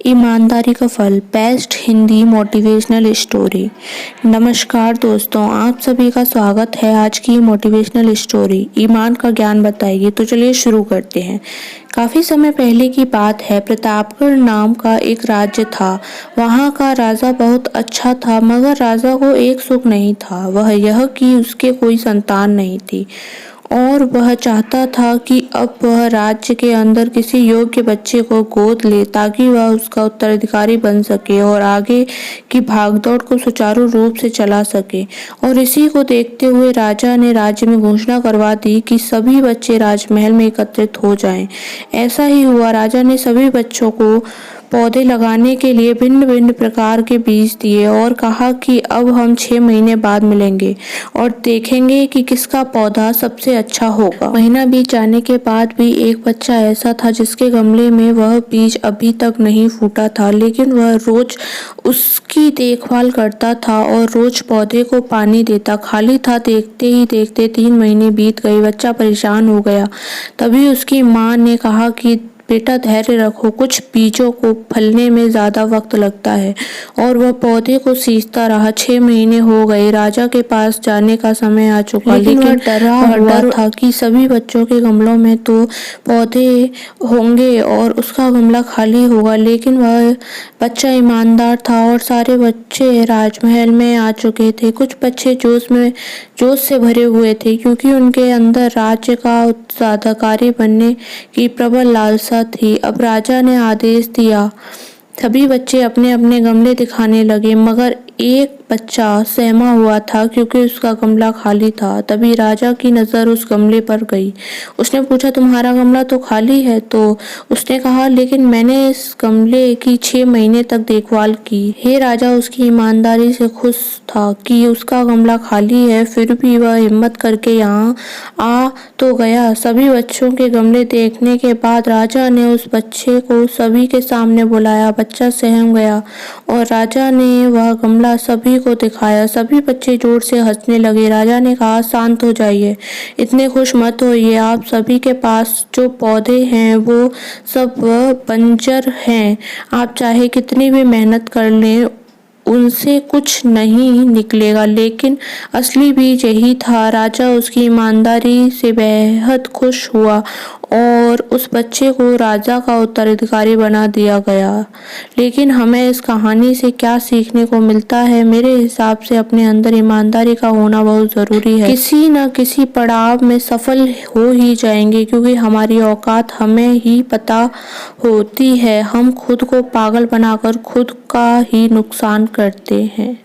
ईमानदारी का फल बेस्ट हिंदी मोटिवेशनल स्टोरी। नमस्कार दोस्तों, आप सभी का स्वागत है आज की मोटिवेशनल स्टोरी ईमान का ज्ञान बताएगी। तो चलिए शुरू करते हैं। काफी समय पहले की बात है। प्रतापगढ़ नाम का एक राज्य था। वहाँ का राजा बहुत अच्छा था, मगर राजा को एक सुख नहीं था, वह यह कि उसके कोई संतान नहीं थी और वह चाहता था कि अब वह राज्य के अंदर किसी योग्य बच्चे को गोद ले ताकि वह उसका उत्तराधिकारी बन सके और आगे की भागदौड़ को सुचारू रूप से चला सके। और इसी को देखते हुए राजा ने राज्य में घोषणा करवा दी कि सभी बच्चे राजमहल में एकत्रित हो जाएं। ऐसा ही हुआ। राजा ने सभी बच्चों को पौधे लगाने के लिए भिन्न भिन्न प्रकार के बीज दिए और कहा कि अब हम 6 महीने बाद मिलेंगे और देखेंगे कि किसका पौधा सबसे अच्छा होगा। महीना बीत जाने के बाद भी एक बच्चा ऐसा था जिसके गमले में वह बीज अभी तक नहीं फूटा था, लेकिन वह रोज उसकी देखभाल करता था और रोज पौधे को पानी देता। खाली था। देखते ही देखते 3 महीने बीत गए। बच्चा परेशान हो गया। तभी उसकी माँ ने कहा कि बेटा धैर्य रखो, कुछ बीजों को फलने में ज्यादा वक्त लगता है। और वह पौधे को सींचता रहा। 6 महीने हो गए। राजा के पास जाने का समय आ चुका, लेकिन वह डरा हुआ था कि सभी बच्चों के गमलों में तो पौधे होंगे और उसका गमला खाली होगा। लेकिन वह बच्चा ईमानदार था और सारे बच्चे राजमहल में आ चुके थे। कुछ बच्चे जोश से भरे हुए थे क्योंकि उनके अंदर राज्य का उत्तराधिकारी बनने की प्रबल लालसा थी। अब राजा ने आदेश दिया। सभी बच्चे अपने अपने गमले दिखाने लगे, मगर एक बच्चा सहमा हुआ था क्योंकि उसका गमला खाली था। तभी राजा की नजर उस गमले पर गई। उसने पूछा, तुम्हारा गमला तो खाली है? तो उसने कहा, लेकिन मैंने इस गमले की 6 महीने तक देखभाल की। हे राजा उसकी ईमानदारी से खुश था कि उसका गमला खाली है, फिर भी वह हिम्मत करके यहाँ आ तो गया। सभी बच्चों के गमले देखने के बाद राजा ने उस बच्चे को सभी के सामने बुलाया। बच्चा सहम गया और राजा ने वह गमला सभी को दिखाया। सभी बच्चे जोर से हंसने लगे। राजा ने कहा, शांत हो जाइए, इतने खुश मत होइए। आप सभी के पास जो पौधे हैं वो सब बंजर हैं। आप चाहे कितनी भी मेहनत कर लें, उनसे कुछ नहीं निकलेगा। लेकिन असली बीज यही था। राजा उसकी ईमानदारी से बेहद खुश हुआ और उस बच्चे को राजा का उत्तराधिकारी बना दिया गया। लेकिन हमें इस कहानी से क्या सीखने को मिलता है? मेरे हिसाब से अपने अंदर ईमानदारी का होना बहुत जरूरी है। किसी न किसी पड़ाव में सफल हो ही जाएंगे, क्योंकि हमारी औकात हमें ही पता होती है। हम खुद को पागल बनाकर खुद का ही नुकसान करते हैं।